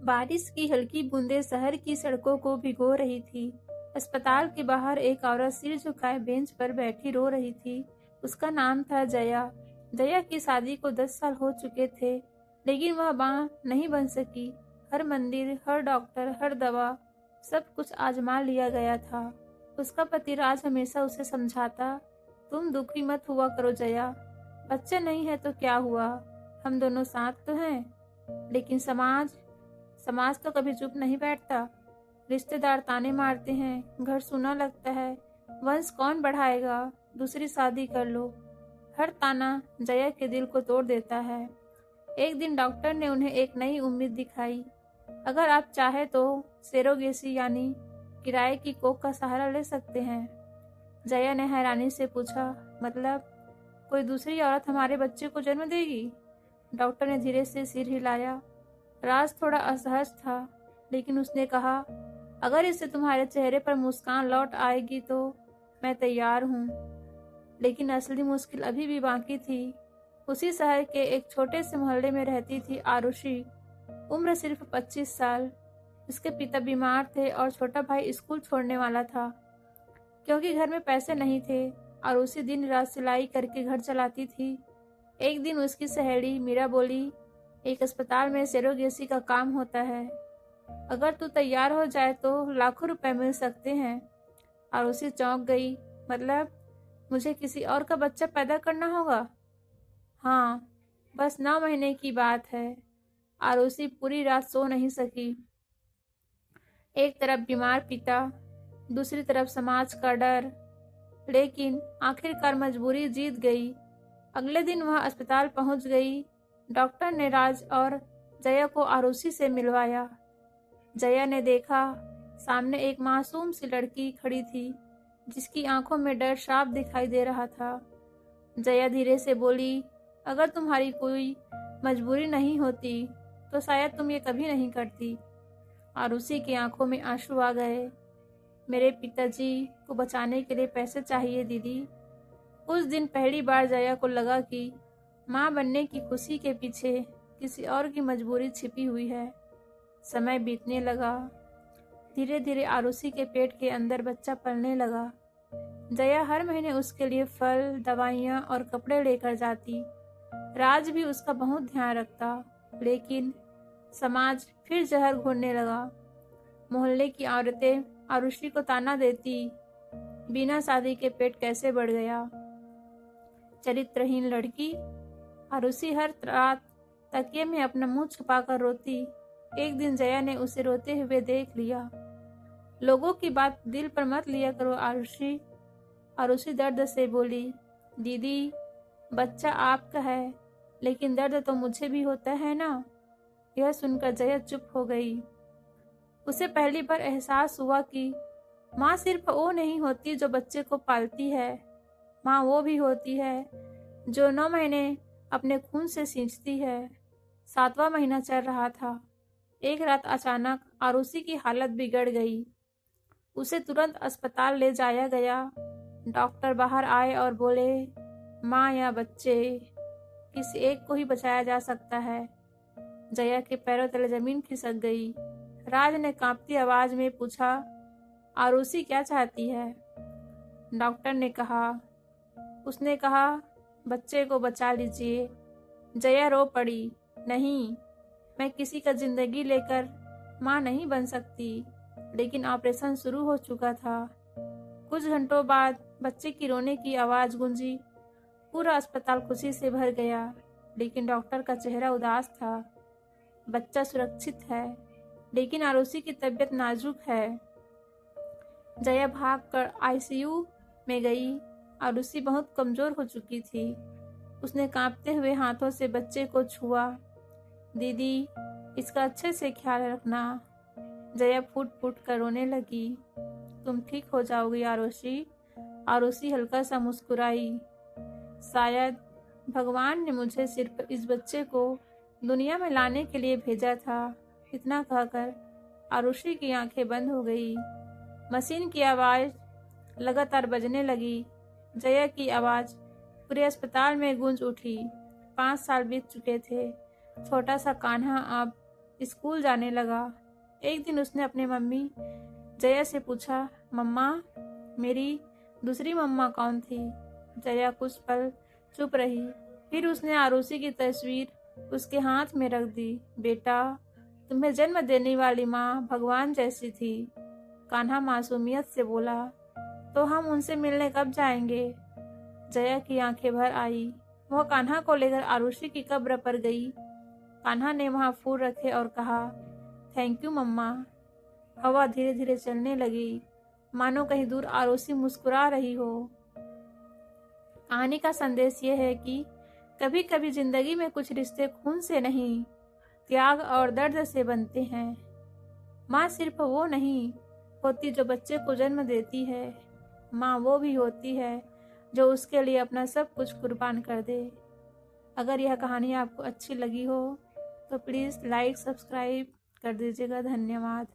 बारिश की हल्की बूंदें शहर की सड़कों को भिगो रही थी। अस्पताल के बाहर एक औरत सिर झुकाए बेंच पर बैठी रो रही थी। उसका नाम था जया। जया की शादी को 10 साल हो चुके थे, लेकिन वह मां नहीं बन सकी। हर मंदिर, हर डॉक्टर, हर दवा, सब कुछ आजमा लिया गया था। उसका पति राज हमेशा उसे समझाता, तुम दुखी मत हुआ करो जया, बच्चे नहीं है तो क्या हुआ, हम दोनों साथ तो हैं। लेकिन समाज समाज तो कभी चुप नहीं बैठता। रिश्तेदार ताने मारते हैं, घर सूना लगता है, वंश कौन बढ़ाएगा, दूसरी शादी कर लो। हर ताना जया के दिल को तोड़ देता है। एक दिन डॉक्टर ने उन्हें एक नई उम्मीद दिखाई। अगर आप चाहे तो सेरोगेसी यानी किराए की कोख का सहारा ले सकते हैं। जया ने हैरानी से पूछा, मतलब कोई दूसरी औरत हमारे बच्चे को जन्म देगी? डॉक्टर ने धीरे से सिर हिलाया। राज थोड़ा असहज था, लेकिन उसने कहा, अगर इससे तुम्हारे चेहरे पर मुस्कान लौट आएगी तो मैं तैयार हूँ। लेकिन असली मुश्किल अभी भी बाकी थी। उसी शहर के एक छोटे से मोहल्ले में रहती थी आरुषि। उम्र सिर्फ 25 साल। उसके पिता बीमार थे और छोटा भाई स्कूल छोड़ने वाला था। क्योंकि घर में पैसे नहीं थे और उसी दिन रात सिलाई करके घर चलाती थी। एक दिन उसकी सहेली मीरा बोली, एक अस्पताल में सेरोगेसी का काम होता है, अगर तू तैयार हो जाए तो लाखों रुपए मिल सकते हैं। और उसी चौंक गई, मतलब मुझे किसी और का बच्चा पैदा करना होगा? हाँ, बस 9 महीने की बात है। और उसी पूरी रात सो नहीं सकी। एक तरफ बीमार पिता, दूसरी तरफ समाज का डर। लेकिन आखिरकार मजबूरी जीत गई। अगले दिन वह अस्पताल पहुंच गई। डॉक्टर ने राज और जया को आरुषि से मिलवाया। जया ने देखा, सामने एक मासूम सी लड़की खड़ी थी, जिसकी आंखों में डर साफ दिखाई दे रहा था। जया धीरे से बोली, अगर तुम्हारी कोई मजबूरी नहीं होती तो शायद तुम ये कभी नहीं करती। आरुषि की आंखों में आंसू आ गए। मेरे पिताजी को बचाने के लिए पैसे चाहिए दीदी। उस दिन पहली बार जया को लगा कि माँ बनने की खुशी के पीछे किसी और की मजबूरी छिपी हुई है। समय बीतने लगा। धीरे धीरे आरुषि के पेट के अंदर बच्चा पलने लगा। जया हर महीने उसके लिए फल, दवाइयाँ और कपड़े लेकर जाती। राज भी उसका बहुत ध्यान रखता। लेकिन समाज फिर जहर घोलने लगा। मोहल्ले की औरतें आरुषि को ताना देती, बिना शादी के पेट कैसे बढ़ गया, चरित्रहीन लड़की। आरुषि हर रात तकिए में अपना मुंह छुपाकर रोती। एक दिन जया ने उसे रोते हुए देख लिया। लोगों की बात दिल पर मत लिया करो आरुषि। आरुषि दर्द से बोली, दीदी बच्चा आपका है, लेकिन दर्द तो मुझे भी होता है ना। यह सुनकर जया चुप हो गई। उसे पहली बार एहसास हुआ कि माँ सिर्फ वो नहीं होती जो बच्चे को पालती है। माँ वो भी होती है जो 9 महीने अपने खून से सींचती है। 7वां महीना चल रहा था। एक रात अचानक आरुषि की हालत बिगड़ गई। उसे तुरंत अस्पताल ले जाया गया। डॉक्टर बाहर आए और बोले, माँ या बच्चे, किसी एक को ही बचाया जा सकता है। जया के पैरों तले जमीन खिसक गई। राज ने कांपती आवाज में पूछा, आरुषि क्या चाहती है? डॉक्टर ने कहा, उसने कहा बच्चे को बचा लीजिए। जया रो पड़ी, नहीं, मैं किसी का जिंदगी लेकर माँ नहीं बन सकती। लेकिन ऑपरेशन शुरू हो चुका था। कुछ घंटों बाद बच्चे की रोने की आवाज गूंजी। पूरा अस्पताल खुशी से भर गया। लेकिन डॉक्टर का चेहरा उदास था। बच्चा सुरक्षित है, लेकिन आरुषि की तबीयत नाजुक है। जया भागकर आईसीयू में गई। आरुषि बहुत कमजोर हो चुकी थी। उसने कांपते हुए हाथों से बच्चे को छुआ। दीदी, इसका अच्छे से ख्याल रखना। जया फूट फूट कर रोने लगी। तुम ठीक हो जाओगी आरुषि। आरुषि हल्का सा मुस्कुराई। शायद भगवान ने मुझे सिर्फ इस बच्चे को दुनिया में लाने के लिए भेजा था। इतना कहकर आरुषि की आंखें बंद हो गई। मशीन की आवाज लगातार बजने लगी। जया की आवाज पूरे अस्पताल में गूंज उठी। 5 साल बीत चुके थे। छोटा सा कान्हा अब स्कूल जाने लगा। एक दिन उसने अपने मम्मी जया से पूछा, मम्मा, मेरी दूसरी मम्मा कौन थी? जया कुछ पल चुप रही। फिर उसने आरुषि की तस्वीर उसके हाथ में रख दी। बेटा, तुम्हें जन्म देने वाली माँ भगवान जैसी थी। कान्हा मासूमियत से बोला। तो हम उनसे मिलने कब जाएंगे? जया की आंखें भर आई। वह कान्हा को लेकर आरुषि की कब्र पर गई। कान्हा ने वहां फूल रखे और कहा, थैंक यू मम्मा। हवा धीरे धीरे चलने लगी, मानो कहीं दूर आरुषि मुस्कुरा रही हो। कहानी का संदेश ये है कि कभी कभी जिंदगी में कुछ रिश्ते खून से नहीं, त्याग और दर्द से बनते हैं। माँ सिर्फ वो नहीं होती जो बच्चे को जन्म देती है, माँ वो भी होती है जो उसके लिए अपना सब कुछ कुर्बान कर दे। अगर यह कहानी आपको अच्छी लगी हो तो प्लीज़ लाइक सब्सक्राइब कर दीजिएगा। धन्यवाद।